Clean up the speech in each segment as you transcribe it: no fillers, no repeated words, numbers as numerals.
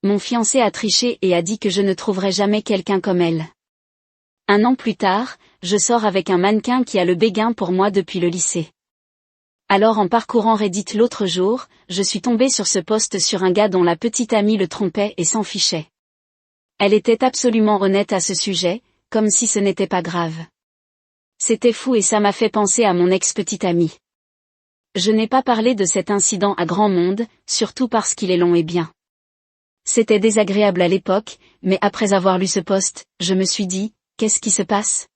Mon fiancé a triché et a dit que je ne trouverai jamais quelqu'un comme elle. 1 an plus tard, je sors avec un mannequin qui a le béguin pour moi depuis le lycée. Alors en parcourant Reddit l'autre jour, je suis tombée sur ce post sur un gars dont la petite amie le trompait et s'en fichait. Elle était absolument honnête à ce sujet, comme si ce n'était pas grave. C'était fou et ça m'a fait penser à mon ex-petite amie. Je n'ai pas parlé de cet incident à grand monde, surtout parce qu'il est long et bien. C'était désagréable à l'époque, mais après avoir lu ce post, je me suis dit, qu'est-ce qui se passe?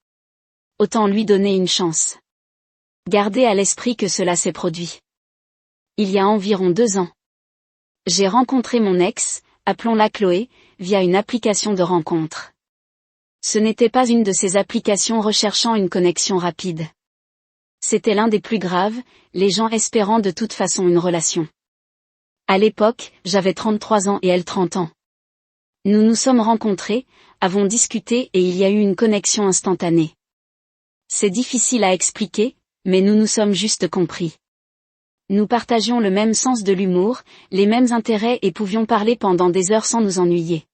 Autant lui donner une chance. Gardez à l'esprit que cela s'est produit. Il y a environ 2 ans. J'ai rencontré mon ex, appelons-la Chloé, via une application de rencontre. Ce n'était pas une de ces applications recherchant une connexion rapide. C'était l'un des plus graves, les gens espérant de toute façon une relation. À l'époque, j'avais 33 ans et elle 30 ans. Nous nous sommes rencontrés, avons discuté et il y a eu une connexion instantanée. C'est difficile à expliquer, mais nous nous sommes juste compris. Nous partagions le même sens de l'humour, les mêmes intérêts et pouvions parler pendant des heures sans nous ennuyer.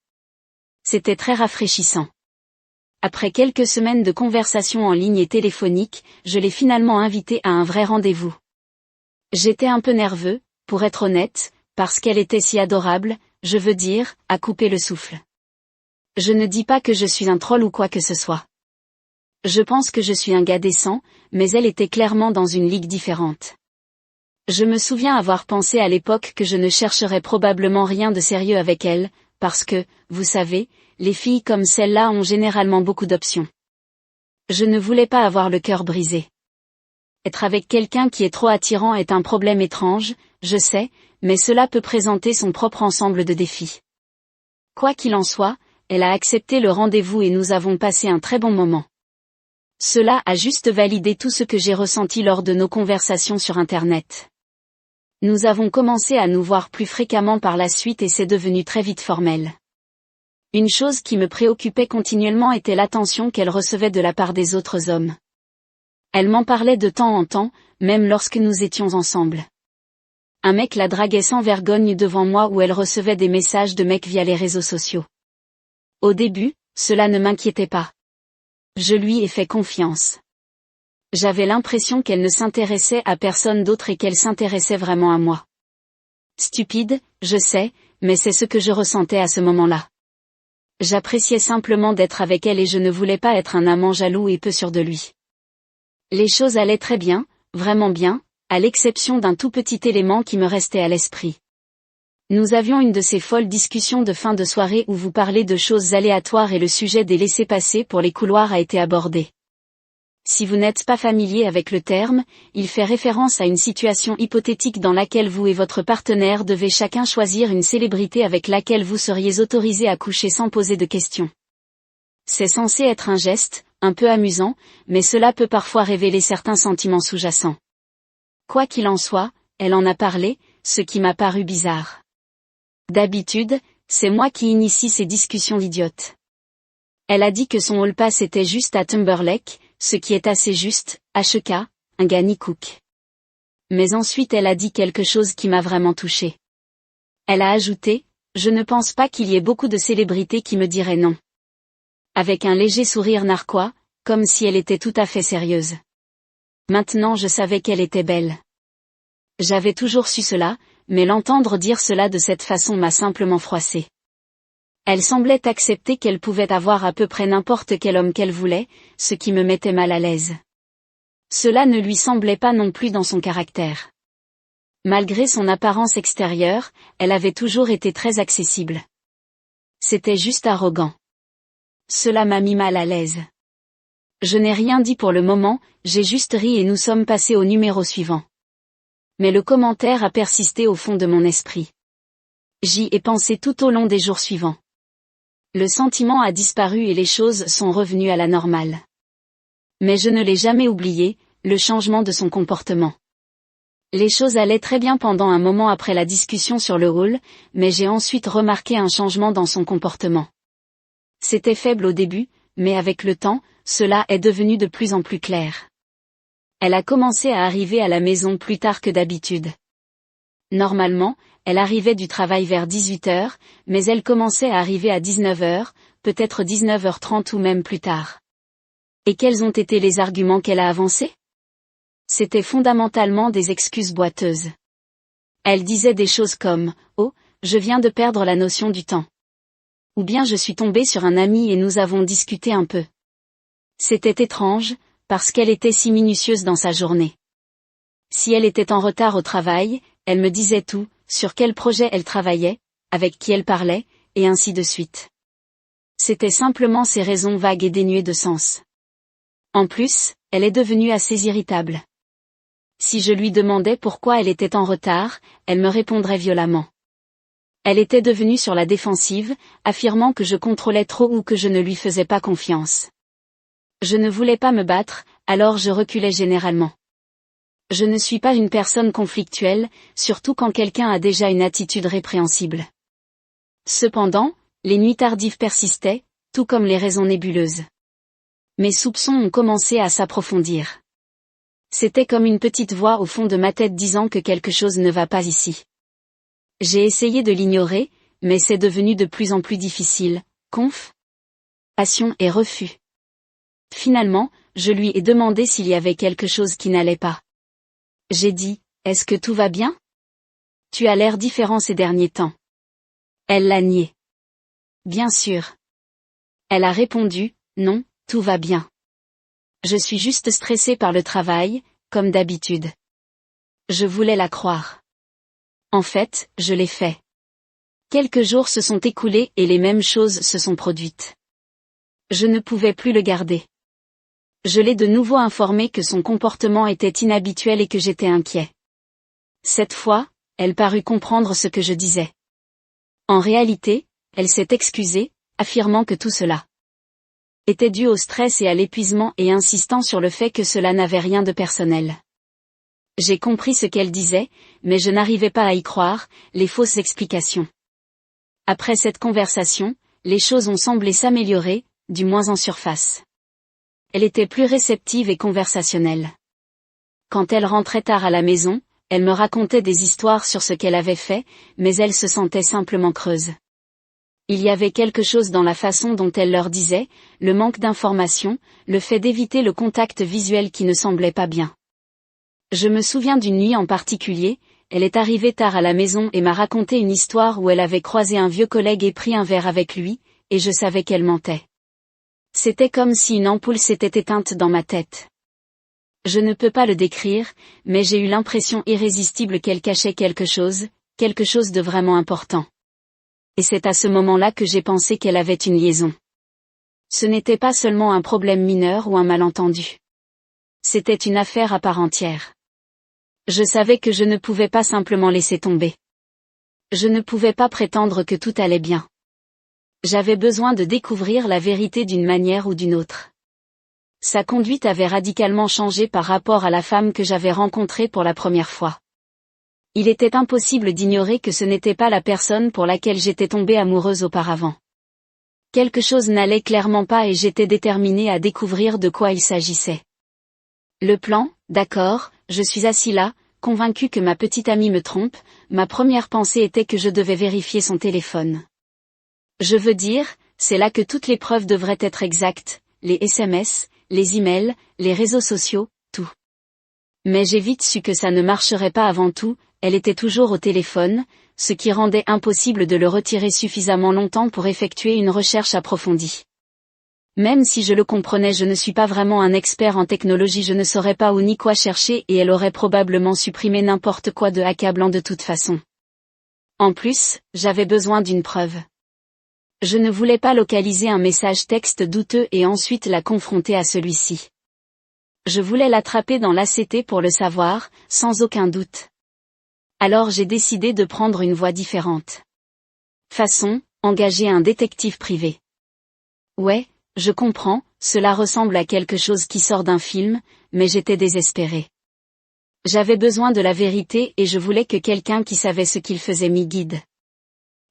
C'était très rafraîchissant. Après quelques semaines de conversations en ligne et téléphonique, je l'ai finalement invitée à un vrai rendez-vous. J'étais un peu nerveux, pour être honnête, parce qu'elle était si adorable, je veux dire, à couper le souffle. Je ne dis pas que je suis un troll ou quoi que ce soit. Je pense que je suis un gars décent, mais elle était clairement dans une ligue différente. Je me souviens avoir pensé à l'époque que je ne chercherais probablement rien de sérieux avec elle, parce que, vous savez, les filles comme celle-là ont généralement beaucoup d'options. Je ne voulais pas avoir le cœur brisé. Être avec quelqu'un qui est trop attirant est un problème étrange, je sais, mais cela peut présenter son propre ensemble de défis. Quoi qu'il en soit, elle a accepté le rendez-vous et nous avons passé un très bon moment. Cela a juste validé tout ce que j'ai ressenti lors de nos conversations sur Internet. Nous avons commencé à nous voir plus fréquemment par la suite et c'est devenu très vite formel. Une chose qui me préoccupait continuellement était l'attention qu'elle recevait de la part des autres hommes. Elle m'en parlait de temps en temps, même lorsque nous étions ensemble. Un mec la draguait sans vergogne devant moi ou elle recevait des messages de mecs via les réseaux sociaux. Au début, cela ne m'inquiétait pas. Je lui ai fait confiance. J'avais l'impression qu'elle ne s'intéressait à personne d'autre et qu'elle s'intéressait vraiment à moi. Stupide, je sais, mais c'est ce que je ressentais à ce moment-là. J'appréciais simplement d'être avec elle et je ne voulais pas être un amant jaloux et peu sûr de lui. Les choses allaient très bien, vraiment bien, à l'exception d'un tout petit élément qui me restait à l'esprit. Nous avions une de ces folles discussions de fin de soirée où vous parlez de choses aléatoires et le sujet des laissez-passer pour les couloirs a été abordé. Si vous n'êtes pas familier avec le terme, il fait référence à une situation hypothétique dans laquelle vous et votre partenaire devez chacun choisir une célébrité avec laquelle vous seriez autorisé à coucher sans poser de questions. C'est censé être un geste, un peu amusant, mais cela peut parfois révéler certains sentiments sous-jacents. Quoi qu'il en soit, elle en a parlé, ce qui m'a paru bizarre. D'habitude, c'est moi qui initie ces discussions idiotes. Elle a dit que son hall pass était juste à Timberlake, ce qui est assez juste, HK, un gars ni cook. Mais ensuite elle a dit quelque chose qui m'a vraiment touchée. Elle a ajouté, je ne pense pas qu'il y ait beaucoup de célébrités qui me diraient non. Avec un léger sourire narquois, comme si elle était tout à fait sérieuse. Maintenant je savais qu'elle était belle. J'avais toujours su cela, mais l'entendre dire cela de cette façon m'a simplement froissé. Elle semblait accepter qu'elle pouvait avoir à peu près n'importe quel homme qu'elle voulait, ce qui me mettait mal à l'aise. Cela ne lui semblait pas non plus dans son caractère. Malgré son apparence extérieure, elle avait toujours été très accessible. C'était juste arrogant. Cela m'a mis mal à l'aise. Je n'ai rien dit pour le moment, j'ai juste ri et nous sommes passés au numéro suivant. Mais le commentaire a persisté au fond de mon esprit. J'y ai pensé tout au long des jours suivants. Le sentiment a disparu et les choses sont revenues à la normale. Mais je ne l'ai jamais oublié, le changement de son comportement. Les choses allaient très bien pendant un moment après la discussion sur le hall, mais j'ai ensuite remarqué un changement dans son comportement. C'était faible au début, mais avec le temps, cela est devenu de plus en plus clair. Elle a commencé à arriver à la maison plus tard que d'habitude. Normalement, elle arrivait du travail vers 18h, mais elle commençait à arriver à 19h, peut-être 19h30 ou même plus tard. Et quels ont été les arguments qu'elle a avancés? C'étaient fondamentalement des excuses boiteuses. Elle disait des choses comme « Oh, je viens de perdre la notion du temps ». Ou bien je suis tombée sur un ami et nous avons discuté un peu. C'était étrange, parce qu'elle était si minutieuse dans sa journée. Si elle était en retard au travail, elle me disait tout, sur quel projet elle travaillait, avec qui elle parlait, et ainsi de suite. C'étaient simplement ces raisons vagues et dénuées de sens. En plus, elle est devenue assez irritable. Si je lui demandais pourquoi elle était en retard, elle me répondrait violemment. Elle était devenue sur la défensive, affirmant que je contrôlais trop ou que je ne lui faisais pas confiance. Je ne voulais pas me battre, alors je reculais généralement. Je ne suis pas une personne conflictuelle, surtout quand quelqu'un a déjà une attitude répréhensible. Cependant, les nuits tardives persistaient, tout comme les raisons nébuleuses. Mes soupçons ont commencé à s'approfondir. C'était comme une petite voix au fond de ma tête disant que quelque chose ne va pas ici. J'ai essayé de l'ignorer, mais c'est devenu de plus en plus difficile. Passion et refus. Finalement, je lui ai demandé s'il y avait quelque chose qui n'allait pas. J'ai dit, est-ce que tout va bien? Tu as l'air différent ces derniers temps. Elle l'a nié. Bien sûr. Elle a répondu, non, tout va bien. Je suis juste stressée par le travail, comme d'habitude. Je voulais la croire. En fait, je l'ai fait. Quelques jours se sont écoulés et les mêmes choses se sont produites. Je ne pouvais plus le garder. Je l'ai de nouveau informé que son comportement était inhabituel et que j'étais inquiet. Cette fois, elle parut comprendre ce que je disais. En réalité, elle s'est excusée, affirmant que tout cela était dû au stress et à l'épuisement et insistant sur le fait que cela n'avait rien de personnel. J'ai compris ce qu'elle disait, mais je n'arrivais pas à y croire, les fausses explications. Après cette conversation, les choses ont semblé s'améliorer, du moins en surface. Elle était plus réceptive et conversationnelle. Quand elle rentrait tard à la maison, elle me racontait des histoires sur ce qu'elle avait fait, mais elle se sentait simplement creuse. Il y avait quelque chose dans la façon dont elle leur disait, le manque d'information, le fait d'éviter le contact visuel qui ne semblait pas bien. Je me souviens d'une nuit en particulier, elle est arrivée tard à la maison et m'a raconté une histoire où elle avait croisé un vieux collègue et pris un verre avec lui, et je savais qu'elle mentait. C'était comme si une ampoule s'était éteinte dans ma tête. Je ne peux pas le décrire, mais j'ai eu l'impression irrésistible qu'elle cachait quelque chose de vraiment important. Et c'est à ce moment-là que j'ai pensé qu'elle avait une liaison. Ce n'était pas seulement un problème mineur ou un malentendu. C'était une affaire à part entière. Je savais que je ne pouvais pas simplement laisser tomber. Je ne pouvais pas prétendre que tout allait bien. J'avais besoin de découvrir la vérité d'une manière ou d'une autre. Sa conduite avait radicalement changé par rapport à la femme que j'avais rencontrée pour la première fois. Il était impossible d'ignorer que ce n'était pas la personne pour laquelle j'étais tombée amoureuse auparavant. Quelque chose n'allait clairement pas et j'étais déterminée à découvrir de quoi il s'agissait. Le plan, d'accord, je suis assis là, convaincue que ma petite amie me trompe, ma première pensée était que je devais vérifier son téléphone. Je veux dire, c'est là que toutes les preuves devraient être exactes, les SMS, les emails, les réseaux sociaux, tout. Mais j'ai vite su que ça ne marcherait pas avant tout, elle était toujours au téléphone, ce qui rendait impossible de le retirer suffisamment longtemps pour effectuer une recherche approfondie. Même si je le comprenais, je ne suis pas vraiment un expert en technologie, je ne saurais pas où ni quoi chercher et elle aurait probablement supprimé n'importe quoi de accablant de toute façon. En plus, j'avais besoin d'une preuve. Je ne voulais pas localiser un message texte douteux et ensuite la confronter à celui-ci. Je voulais l'attraper dans l'ACT pour le savoir, sans aucun doute. Alors j'ai décidé de prendre une voie différente. Engager un détective privé. Ouais, je comprends, cela ressemble à quelque chose qui sort d'un film, mais j'étais désespérée. J'avais besoin de la vérité et je voulais que quelqu'un qui savait ce qu'il faisait m'y guide.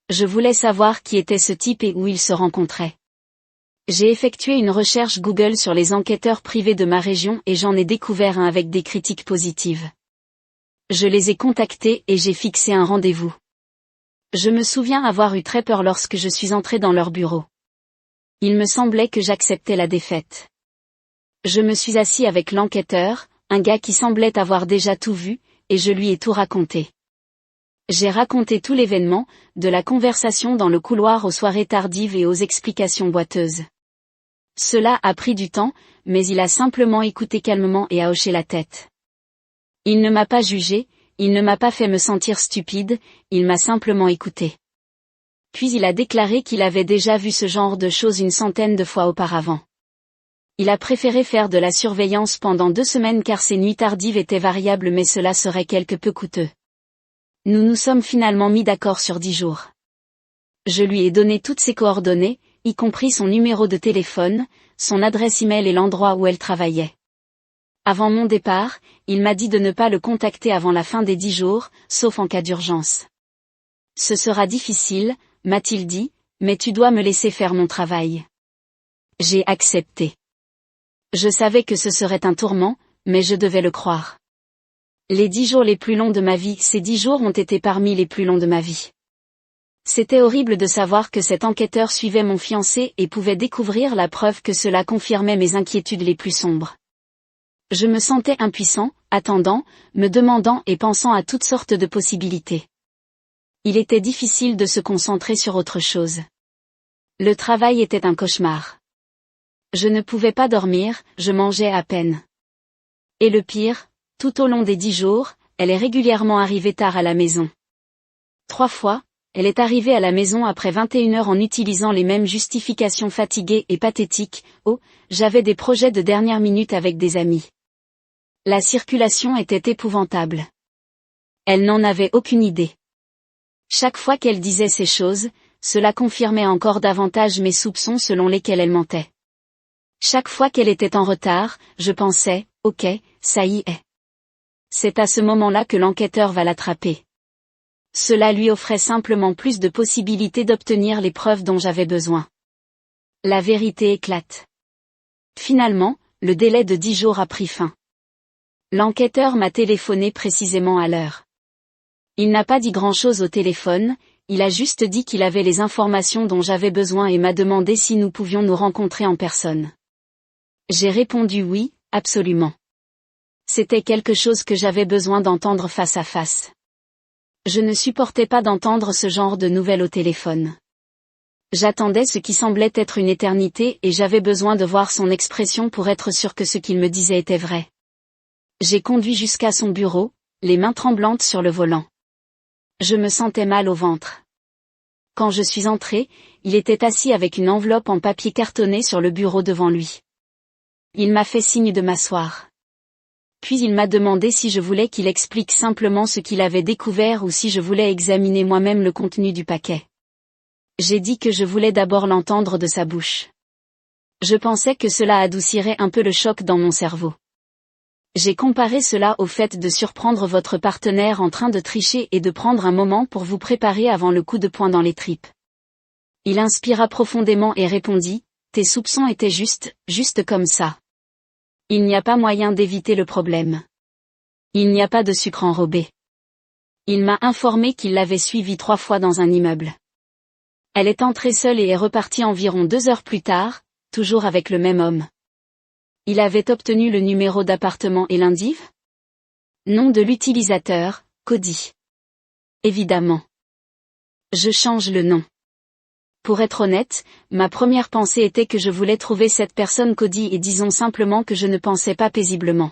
Je voulais savoir qui était ce type et où il se rencontrait. J'ai effectué une recherche Google sur les enquêteurs privés de ma région et j'en ai découvert un avec des critiques positives. Je les ai contactés et j'ai fixé un rendez-vous. Je me souviens avoir eu très peur lorsque je suis entré dans leur bureau. Il me semblait que j'acceptais la défaite. Je me suis assis avec l'enquêteur, un gars qui semblait avoir déjà tout vu, et je lui ai tout raconté. J'ai raconté tout l'événement, de la conversation dans le couloir aux soirées tardives et aux explications boiteuses. Cela a pris du temps, mais il a simplement écouté calmement et a hoché la tête. Il ne m'a pas jugé, il ne m'a pas fait me sentir stupide, il m'a simplement écouté. Puis il a déclaré qu'il avait déjà vu ce genre de choses une centaine de fois auparavant. Il a préféré faire de la surveillance pendant 2 semaines car ses nuits tardives étaient variables mais cela serait quelque peu coûteux. Nous nous sommes finalement mis d'accord sur 10 jours. Je lui ai donné toutes ses coordonnées, y compris son numéro de téléphone, son adresse email et l'endroit où elle travaillait. Avant mon départ, il m'a dit de ne pas le contacter avant la fin des 10 jours, sauf en cas d'urgence. Ce sera difficile, m'a-t-il dit, mais tu dois me laisser faire mon travail. J'ai accepté. Je savais que ce serait un tourment, mais je devais le croire. Les 10 jours les plus longs de ma vie, ces 10 jours ont été parmi les plus longs de ma vie. C'était horrible de savoir que cet enquêteur suivait mon fiancé et pouvait découvrir la preuve que cela confirmait mes inquiétudes les plus sombres. Je me sentais impuissant, attendant, me demandant et pensant à toutes sortes de possibilités. Il était difficile de se concentrer sur autre chose. Le travail était un cauchemar. Je ne pouvais pas dormir, je mangeais à peine. Et le pire, tout au long des 10 jours, elle est régulièrement arrivée tard à la maison. 3 fois, elle est arrivée à la maison après 21 heures en utilisant les mêmes justifications fatiguées et pathétiques. Oh, j'avais des projets de dernière minute avec des amis. La circulation était épouvantable. Elle n'en avait aucune idée. Chaque fois qu'elle disait ces choses, cela confirmait encore davantage mes soupçons selon lesquels elle mentait. Chaque fois qu'elle était en retard, je pensais, ok, ça y est. C'est à ce moment-là que l'enquêteur va l'attraper. Cela lui offrait simplement plus de possibilités d'obtenir les preuves dont j'avais besoin. La vérité éclate. Finalement, le délai de 10 jours a pris fin. L'enquêteur m'a téléphoné précisément à l'heure. Il n'a pas dit grand-chose au téléphone, il a juste dit qu'il avait les informations dont j'avais besoin et m'a demandé si nous pouvions nous rencontrer en personne. J'ai répondu oui, absolument. C'était quelque chose que j'avais besoin d'entendre face à face. Je ne supportais pas d'entendre ce genre de nouvelles au téléphone. J'attendais ce qui semblait être une éternité et j'avais besoin de voir son expression pour être sûr que ce qu'il me disait était vrai. J'ai conduit jusqu'à son bureau, les mains tremblantes sur le volant. Je me sentais mal au ventre. Quand je suis entré, il était assis avec une enveloppe en papier cartonné sur le bureau devant lui. Il m'a fait signe de m'asseoir. Puis il m'a demandé si je voulais qu'il explique simplement ce qu'il avait découvert ou si je voulais examiner moi-même le contenu du paquet. J'ai dit que je voulais d'abord l'entendre de sa bouche. Je pensais que cela adoucirait un peu le choc dans mon cerveau. J'ai comparé cela au fait de surprendre votre partenaire en train de tricher et de prendre un moment pour vous préparer avant le coup de poing dans les tripes. Il inspira profondément et répondit, « Tes soupçons étaient juste comme ça. Il n'y a pas moyen d'éviter le problème. Il n'y a pas de sucre enrobé. » Il m'a informé qu'il l'avait suivie 3 fois dans un immeuble. Elle est entrée seule et est repartie environ 2 heures plus tard, toujours avec le même homme. Il avait obtenu le numéro d'appartement et l'indiv? Nom de l'utilisateur, Cody. Évidemment. Je change le nom. Pour être honnête, ma première pensée était que je voulais trouver cette personne Cody et disons simplement que je ne pensais pas paisiblement.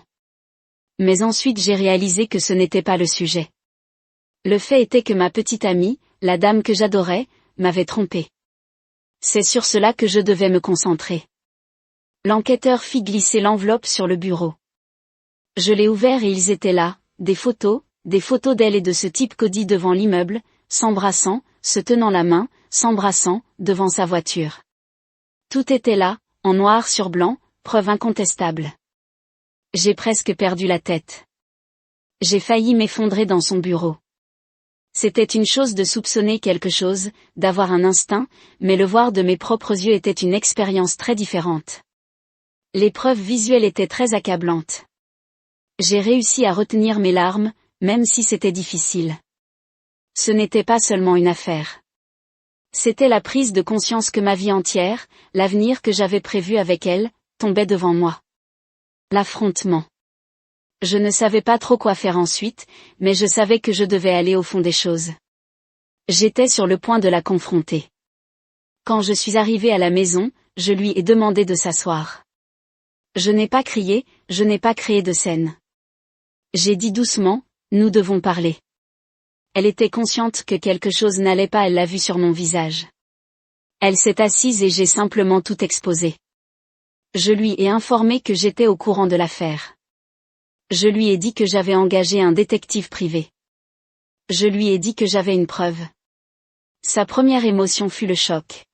Mais ensuite j'ai réalisé que ce n'était pas le sujet. Le fait était que ma petite amie, la dame que j'adorais, m'avait trompé. C'est sur cela que je devais me concentrer. L'enquêteur fit glisser l'enveloppe sur le bureau. Je l'ai ouvert et ils étaient là, des photos d'elle et de ce type Cody devant l'immeuble, s'embrassant, se tenant la main, s'embrassant, devant sa voiture. Tout était là, en noir sur blanc, preuve incontestable. J'ai presque perdu la tête. J'ai failli m'effondrer dans son bureau. C'était une chose de soupçonner quelque chose, d'avoir un instinct, mais le voir de mes propres yeux était une expérience très différente. Les preuves visuelles étaient très accablantes. J'ai réussi à retenir mes larmes, même si c'était difficile. Ce n'était pas seulement une affaire. C'était la prise de conscience que ma vie entière, l'avenir que j'avais prévu avec elle, tombait devant moi. L'affrontement. Je ne savais pas trop quoi faire ensuite, mais je savais que je devais aller au fond des choses. J'étais sur le point de la confronter. Quand je suis arrivée à la maison, je lui ai demandé de s'asseoir. Je n'ai pas crié, je n'ai pas créé de scène. J'ai dit doucement, nous devons parler. Elle était consciente que quelque chose n'allait pas, elle l'a vu sur mon visage. Elle s'est assise et j'ai simplement tout exposé. Je lui ai informé que j'étais au courant de l'affaire. Je lui ai dit que j'avais engagé un détective privé. Je lui ai dit que j'avais une preuve. Sa première émotion fut le choc.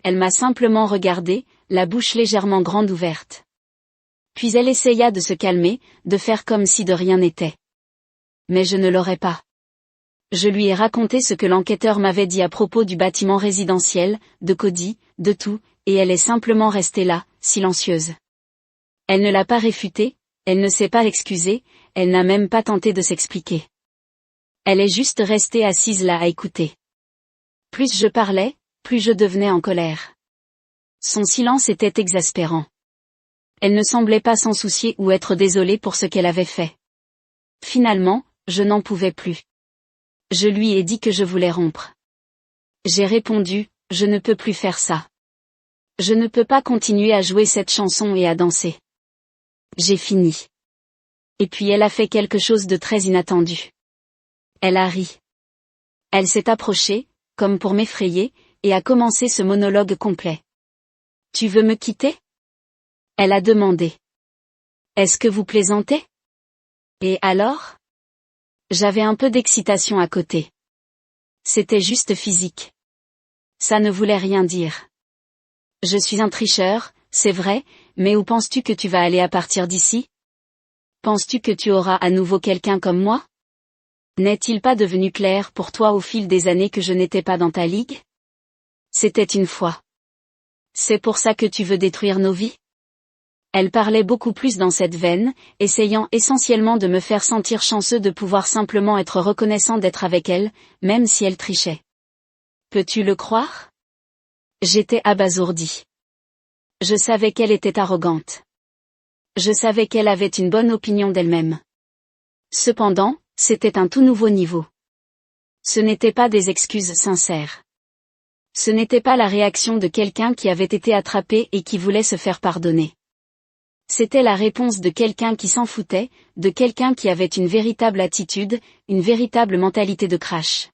Elle m'a simplement regardé, la bouche légèrement grande ouverte. Puis elle essaya de se calmer, de faire comme si de rien n'était. Mais je ne l'aurais pas. Je lui ai raconté ce que l'enquêteur m'avait dit à propos du bâtiment résidentiel, de Cody, de tout, et elle est simplement restée là, silencieuse. Elle ne l'a pas réfuté, elle ne s'est pas excusée, elle n'a même pas tenté de s'expliquer. Elle est juste restée assise là à écouter. Plus je parlais, plus je devenais en colère. Son silence était exaspérant. Elle ne semblait pas s'en soucier ou être désolée pour ce qu'elle avait fait. Finalement, je n'en pouvais plus. Je lui ai dit que je voulais rompre. J'ai répondu, je ne peux plus faire ça. Je ne peux pas continuer à jouer cette chanson et à danser. J'ai fini. Et puis elle a fait quelque chose de très inattendu. Elle a ri. Elle s'est approchée, comme pour m'effrayer, et a commencé ce monologue complet. Tu veux me quitter? Elle a demandé. Est-ce que vous plaisantez? Et alors? J'avais un peu d'excitation à côté. C'était juste physique. Ça ne voulait rien dire. Je suis un tricheur, c'est vrai, mais où penses-tu que tu vas aller à partir d'ici? Penses-tu que tu auras à nouveau quelqu'un comme moi? N'est-il pas devenu clair pour toi au fil des années que je n'étais pas dans ta ligue? C'était une fois. C'est pour ça que tu veux détruire nos vies? Elle parlait beaucoup plus dans cette veine, essayant essentiellement de me faire sentir chanceux de pouvoir simplement être reconnaissant d'être avec elle, même si elle trichait. Peux-tu le croire? J'étais abasourdie. Je savais qu'elle était arrogante. Je savais qu'elle avait une bonne opinion d'elle-même. Cependant, c'était un tout nouveau niveau. Ce n'étaient pas des excuses sincères. Ce n'était pas la réaction de quelqu'un qui avait été attrapé et qui voulait se faire pardonner. C'était la réponse de quelqu'un qui s'en foutait, de quelqu'un qui avait une véritable attitude, une véritable mentalité de crash.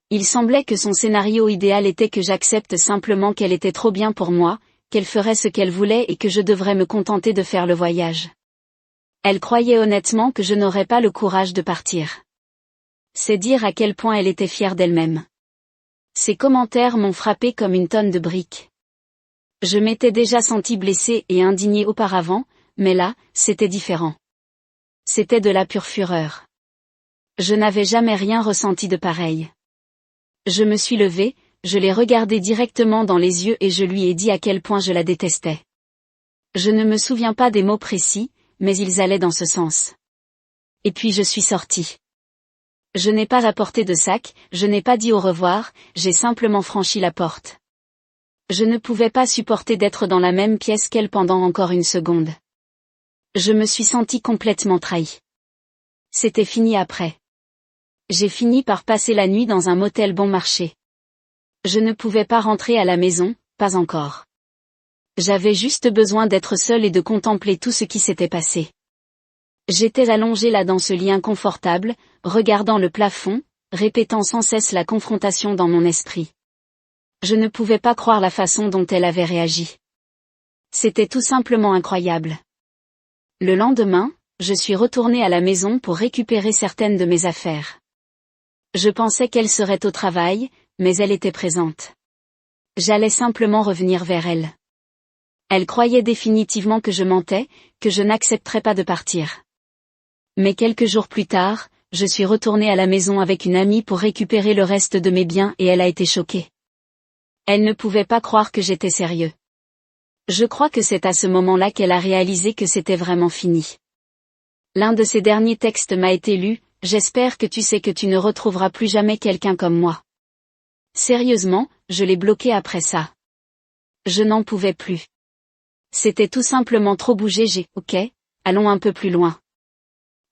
Il semblait que son scénario idéal était que j'accepte simplement qu'elle était trop bien pour moi, qu'elle ferait ce qu'elle voulait et que je devrais me contenter de faire le voyage. Elle croyait honnêtement que je n'aurais pas le courage de partir. C'est dire à quel point elle était fière d'elle-même. Ses commentaires m'ont frappé comme une tonne de briques. Je m'étais déjà senti blessée et indignée auparavant, mais là, c'était différent. C'était de la pure fureur. Je n'avais jamais rien ressenti de pareil. Je me suis levée, je l'ai regardée directement dans les yeux et je lui ai dit à quel point je la détestais. Je ne me souviens pas des mots précis, mais ils allaient dans ce sens. Et puis je suis sortie. Je n'ai pas apporté de sac, je n'ai pas dit au revoir, j'ai simplement franchi la porte. Je ne pouvais pas supporter d'être dans la même pièce qu'elle pendant encore une seconde. Je me suis sentie complètement trahie. C'était fini après. J'ai fini par passer la nuit dans un motel bon marché. Je ne pouvais pas rentrer à la maison, pas encore. J'avais juste besoin d'être seule et de contempler tout ce qui s'était passé. J'étais allongée là dans ce lit inconfortable, regardant le plafond, répétant sans cesse la confrontation dans mon esprit. Je ne pouvais pas croire la façon dont elle avait réagi. C'était tout simplement incroyable. Le lendemain, je suis retournée à la maison pour récupérer certaines de mes affaires. Je pensais qu'elle serait au travail, mais elle était présente. J'allais simplement revenir vers elle. Elle croyait définitivement que je mentais, que je n'accepterais pas de partir. Mais quelques jours plus tard, je suis retournée à la maison avec une amie pour récupérer le reste de mes biens et elle a été choquée. Elle ne pouvait pas croire que j'étais sérieux. Je crois que c'est à ce moment-là qu'elle a réalisé que c'était vraiment fini. L'un de ses derniers textes m'a été lu, j'espère que tu sais que tu ne retrouveras plus jamais quelqu'un comme moi. Sérieusement, je l'ai bloqué après ça. Je n'en pouvais plus. C'était tout simplement trop bougé. Ok, allons un peu plus loin.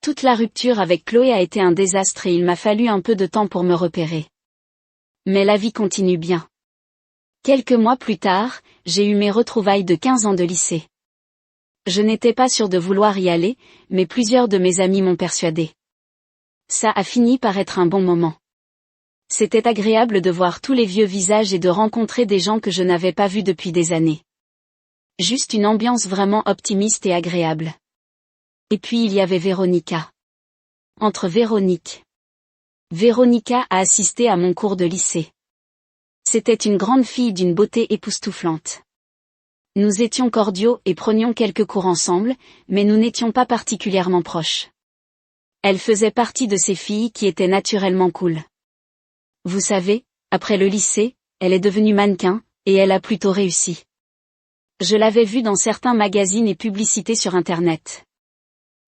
Toute la rupture avec Chloé a été un désastre et il m'a fallu un peu de temps pour me repérer. Mais la vie continue bien. Quelques mois plus tard, j'ai eu mes retrouvailles de 15 ans de lycée. Je n'étais pas sûre de vouloir y aller, mais plusieurs de mes amis m'ont persuadée. Ça a fini par être un bon moment. C'était agréable de voir tous les vieux visages et de rencontrer des gens que je n'avais pas vus depuis des années. Juste une ambiance vraiment optimiste et agréable. Et puis il y avait Véronica. Véronica a assisté à mon cours de lycée. C'était une grande fille d'une beauté époustouflante. Nous étions cordiaux et prenions quelques cours ensemble, mais nous n'étions pas particulièrement proches. Elle faisait partie de ces filles qui étaient naturellement cool. Vous savez, après le lycée, elle est devenue mannequin, et elle a plutôt réussi. Je l'avais vue dans certains magazines et publicités sur Internet.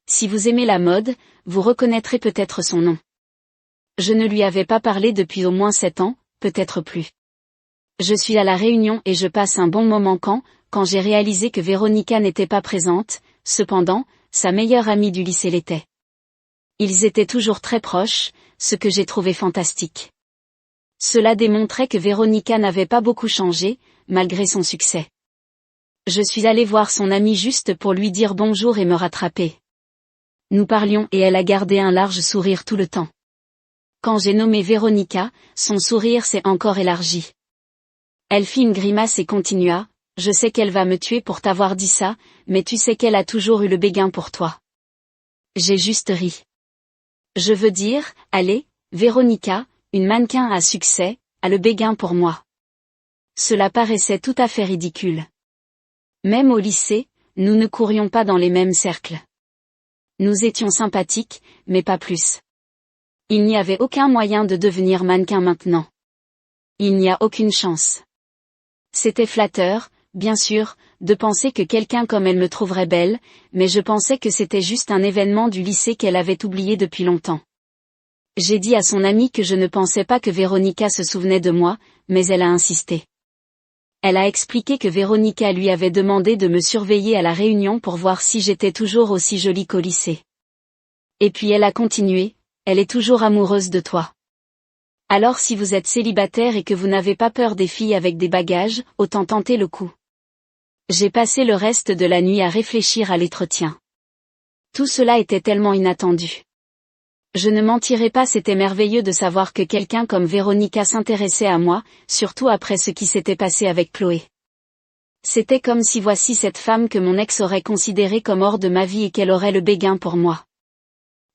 Si vous aimez la mode, vous reconnaîtrez peut-être son nom. Je ne lui avais pas parlé depuis au moins 7 ans, peut-être plus. Je suis à La Réunion et je passe un bon moment quand j'ai réalisé que Véronica n'était pas présente, cependant, sa meilleure amie du lycée l'était. Ils étaient toujours très proches, ce que j'ai trouvé fantastique. Cela démontrait que Véronica n'avait pas beaucoup changé, malgré son succès. Je suis allée voir son amie juste pour lui dire bonjour et me rattraper. Nous parlions et elle a gardé un large sourire tout le temps. Quand j'ai nommé Véronica, son sourire s'est encore élargi. Elle fit une grimace et continua, « Je sais qu'elle va me tuer pour t'avoir dit ça, mais tu sais qu'elle a toujours eu le béguin pour toi. » J'ai juste ri. Je veux dire, allez, Véronica, une mannequin à succès, a le béguin pour moi. Cela paraissait tout à fait ridicule. Même au lycée, nous ne courions pas dans les mêmes cercles. Nous étions sympathiques, mais pas plus. Il n'y avait aucun moyen de devenir mannequin maintenant. Il n'y a aucune chance. C'était flatteur, bien sûr, de penser que quelqu'un comme elle me trouverait belle, mais je pensais que c'était juste un événement du lycée qu'elle avait oublié depuis longtemps. J'ai dit à son amie que je ne pensais pas que Véronica se souvenait de moi, mais elle a insisté. Elle a expliqué que Véronica lui avait demandé de me surveiller à La Réunion pour voir si j'étais toujours aussi jolie qu'au lycée. Et puis elle a continué, elle est toujours amoureuse de toi. Alors si vous êtes célibataire et que vous n'avez pas peur des filles avec des bagages, autant tenter le coup. J'ai passé le reste de la nuit à réfléchir à l'entretien. Tout cela était tellement inattendu. Je ne mentirai pas, c'était merveilleux de savoir que quelqu'un comme Véronica s'intéressait à moi, surtout après ce qui s'était passé avec Chloé. C'était comme si voici cette femme que mon ex aurait considérée comme hors de ma vie et qu'elle aurait le béguin pour moi.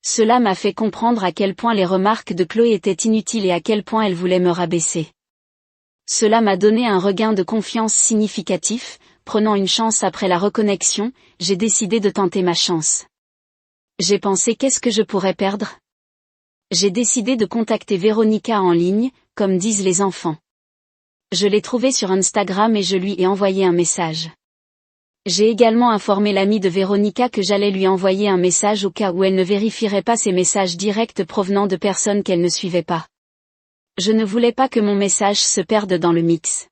Cela m'a fait comprendre à quel point les remarques de Chloé étaient inutiles et à quel point elle voulait me rabaisser. Cela m'a donné un regain de confiance significatif, prenant une chance après la reconnexion, j'ai décidé de tenter ma chance. J'ai pensé qu'est-ce que je pourrais perdre ? J'ai décidé de contacter Véronica en ligne, comme disent les enfants. Je l'ai trouvée sur Instagram et je lui ai envoyé un message. J'ai également informé l'amie de Véronica que j'allais lui envoyer un message au cas où elle ne vérifierait pas ses messages directs provenant de personnes qu'elle ne suivait pas. Je ne voulais pas que mon message se perde dans le mix.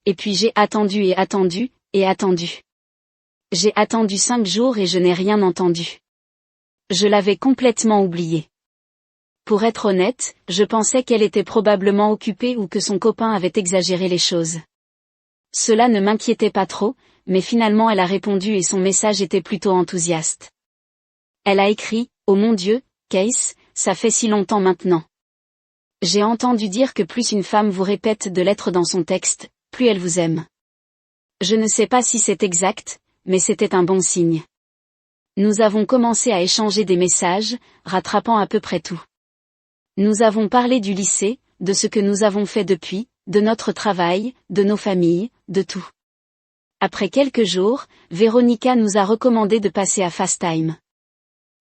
Et puis j'ai attendu et attendu, et attendu. J'ai attendu 5 jours et je n'ai rien entendu. Je l'avais complètement oublié. Pour être honnête, je pensais qu'elle était probablement occupée ou que son copain avait exagéré les choses. Cela ne m'inquiétait pas trop, mais finalement elle a répondu et son message était plutôt enthousiaste. Elle a écrit, « Oh mon Dieu, Case, ça fait si longtemps maintenant. » J'ai entendu dire que plus une femme vous répète de lettres dans son texte, plus elle vous aime. Je ne sais pas si c'est exact, mais c'était un bon signe. Nous avons commencé à échanger des messages, rattrapant à peu près tout. Nous avons parlé du lycée, de ce que nous avons fait depuis, de notre travail, de nos familles, de tout. Après quelques jours, Véronica nous a recommandé de passer à FaceTime.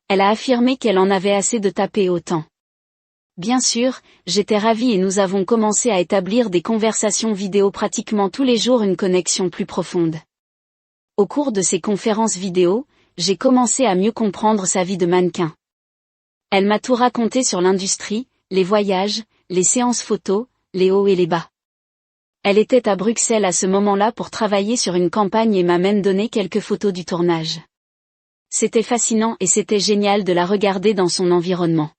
Elle a affirmé qu'elle en avait assez de taper autant. Bien sûr, j'étais ravie et nous avons commencé à établir des conversations vidéo pratiquement tous les jours, une connexion plus profonde. Au cours de ces conférences vidéo, j'ai commencé à mieux comprendre sa vie de mannequin. Elle m'a tout raconté sur l'industrie, les voyages, les séances photos, les hauts et les bas. Elle était à Bruxelles à ce moment-là pour travailler sur une campagne et m'a même donné quelques photos du tournage. C'était fascinant et c'était génial de la regarder dans son environnement.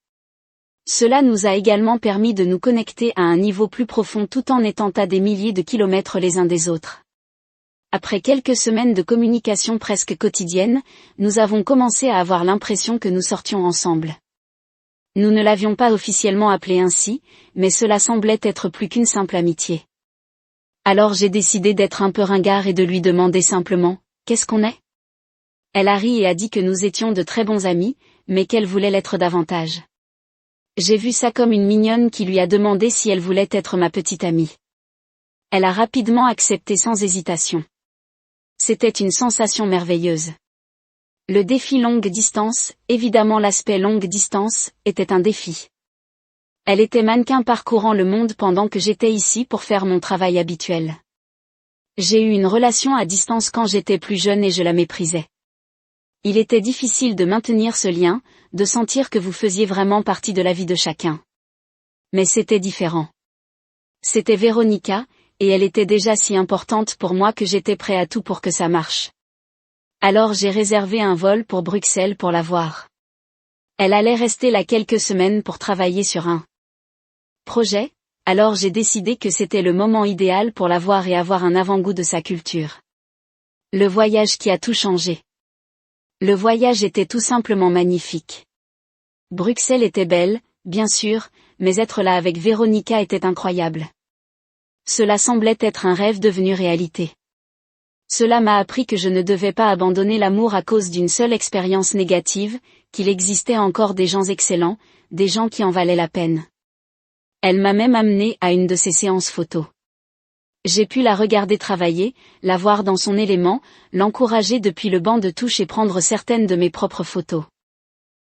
Cela nous a également permis de nous connecter à un niveau plus profond tout en étant à des milliers de kilomètres les uns des autres. Après quelques semaines de communication presque quotidienne, nous avons commencé à avoir l'impression que nous sortions ensemble. Nous ne l'avions pas officiellement appelée ainsi, mais cela semblait être plus qu'une simple amitié. Alors j'ai décidé d'être un peu ringard et de lui demander simplement « Qu'est-ce qu'on est ?» Elle a ri et a dit que nous étions de très bons amis, mais qu'elle voulait l'être davantage. J'ai vu ça comme une mignonne qui lui a demandé si elle voulait être ma petite amie. Elle a rapidement accepté sans hésitation. C'était une sensation merveilleuse. Le défi longue distance, évidemment l'aspect longue distance, était un défi. Elle était mannequin parcourant le monde pendant que j'étais ici pour faire mon travail habituel. J'ai eu une relation à distance quand j'étais plus jeune et je la méprisais. Il était difficile de maintenir ce lien, de sentir que vous faisiez vraiment partie de la vie de chacun. Mais c'était différent. C'était Véronica, et elle était déjà si importante pour moi que j'étais prêt à tout pour que ça marche. Alors j'ai réservé un vol pour Bruxelles pour la voir. Elle allait rester là quelques semaines pour travailler sur un projet, alors j'ai décidé que c'était le moment idéal pour la voir et avoir un avant-goût de sa culture. Le voyage qui a tout changé. Le voyage était tout simplement magnifique. Bruxelles était belle, bien sûr, mais être là avec Véronica était incroyable. Cela semblait être un rêve devenu réalité. Cela m'a appris que je ne devais pas abandonner l'amour à cause d'une seule expérience négative, qu'il existait encore des gens excellents, des gens qui en valaient la peine. Elle m'a même amené à une de ses séances photos. J'ai pu la regarder travailler, la voir dans son élément, l'encourager depuis le banc de touche et prendre certaines de mes propres photos.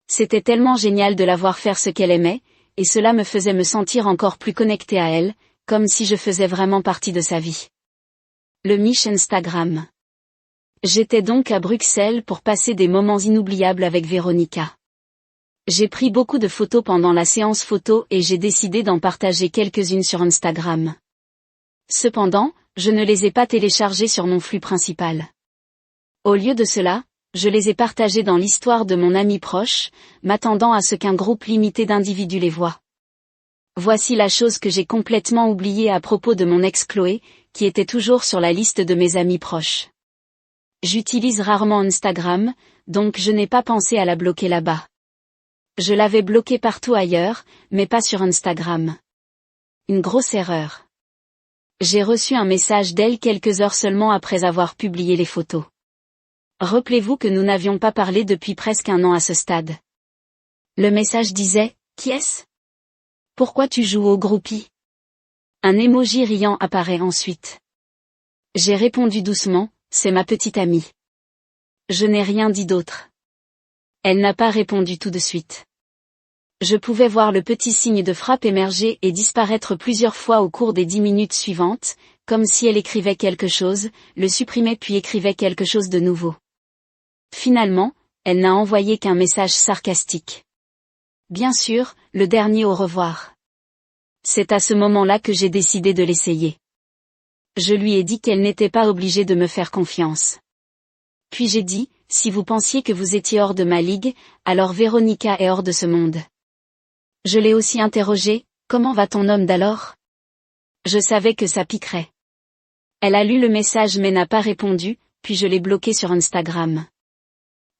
C'était tellement génial de la voir faire ce qu'elle aimait, et cela me faisait me sentir encore plus connectée à elle, comme si je faisais vraiment partie de sa vie. Le Mich Instagram. J'étais donc à Bruxelles pour passer des moments inoubliables avec Véronica. J'ai pris beaucoup de photos pendant la séance photo et j'ai décidé d'en partager quelques-unes sur Instagram. Cependant, je ne les ai pas téléchargées sur mon flux principal. Au lieu de cela, je les ai partagées dans l'histoire de mon ami proche, m'attendant à ce qu'un groupe limité d'individus les voie. Voici la chose que j'ai complètement oubliée à propos de mon ex Chloé, qui était toujours sur la liste de mes amis proches. J'utilise rarement Instagram, donc je n'ai pas pensé à la bloquer là-bas. Je l'avais bloquée partout ailleurs, mais pas sur Instagram. Une grosse erreur. J'ai reçu un message d'elle quelques heures seulement après avoir publié les photos. Rappelez-vous que nous n'avions pas parlé depuis presque un an à ce stade. Le message disait « Qui est-ce ? Pourquoi tu joues au groupie ?» Un emoji riant apparaît ensuite. J'ai répondu doucement « C'est ma petite amie. » Je n'ai rien dit d'autre. Elle n'a pas répondu tout de suite. Je pouvais voir le petit signe de frappe émerger et disparaître plusieurs fois au cours des 10 minutes suivantes, comme si elle écrivait quelque chose, le supprimait puis écrivait quelque chose de nouveau. Finalement, elle n'a envoyé qu'un message sarcastique. Bien sûr, le dernier au revoir. C'est à ce moment-là que j'ai décidé de l'essayer. Je lui ai dit qu'elle n'était pas obligée de me faire confiance. Puis j'ai dit, si vous pensiez que vous étiez hors de ma ligue, alors Véronica est hors de ce monde. Je l'ai aussi interrogée, comment va ton homme d'alors ? Je savais que ça piquerait. Elle a lu le message mais n'a pas répondu, puis je l'ai bloqué sur Instagram.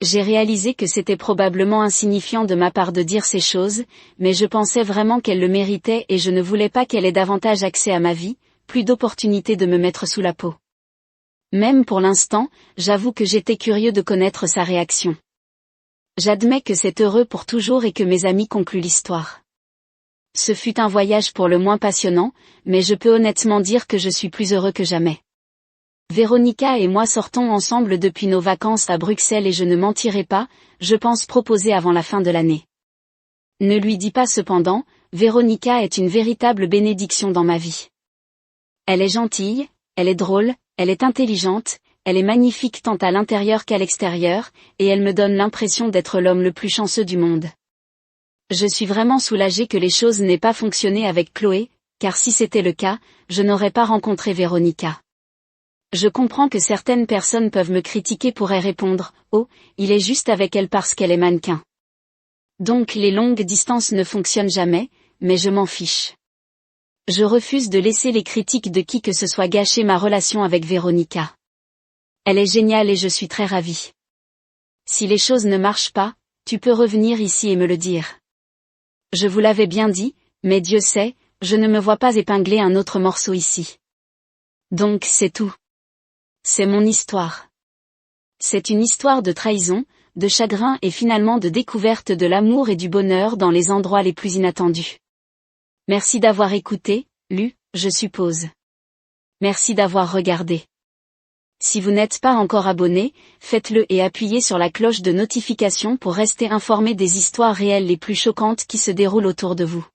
J'ai réalisé que c'était probablement insignifiant de ma part de dire ces choses, mais je pensais vraiment qu'elle le méritait et je ne voulais pas qu'elle ait davantage accès à ma vie, plus d'opportunités de me mettre sous la peau. Même pour l'instant, j'avoue que j'étais curieux de connaître sa réaction. J'admets que c'est heureux pour toujours et que mes amis concluent l'histoire. Ce fut un voyage pour le moins passionnant, mais je peux honnêtement dire que je suis plus heureux que jamais. Véronica et moi sortons ensemble depuis nos vacances à Bruxelles et je ne mentirai pas, je pense proposer avant la fin de l'année. Ne lui dis pas cependant, Véronica est une véritable bénédiction dans ma vie. Elle est gentille, elle est drôle, elle est intelligente, elle est magnifique tant à l'intérieur qu'à l'extérieur, et elle me donne l'impression d'être l'homme le plus chanceux du monde. Je suis vraiment soulagée que les choses n'aient pas fonctionné avec Chloé, car si c'était le cas, je n'aurais pas rencontré Véronica. Je comprends que certaines personnes peuvent me critiquer pourraient répondre, oh, il est juste avec elle parce qu'elle est mannequin. Donc les longues distances ne fonctionnent jamais, mais je m'en fiche. Je refuse de laisser les critiques de qui que ce soit gâcher ma relation avec Véronica. Elle est géniale et je suis très ravie. Si les choses ne marchent pas, tu peux revenir ici et me le dire. Je vous l'avais bien dit, mais Dieu sait, je ne me vois pas épingler un autre morceau ici. Donc c'est tout. C'est mon histoire. C'est une histoire de trahison, de chagrin et finalement de découverte de l'amour et du bonheur dans les endroits les plus inattendus. Merci d'avoir écouté, lu, je suppose. Merci d'avoir regardé. Si vous n'êtes pas encore abonné, faites-le et appuyez sur la cloche de notification pour rester informé des histoires réelles les plus choquantes qui se déroulent autour de vous.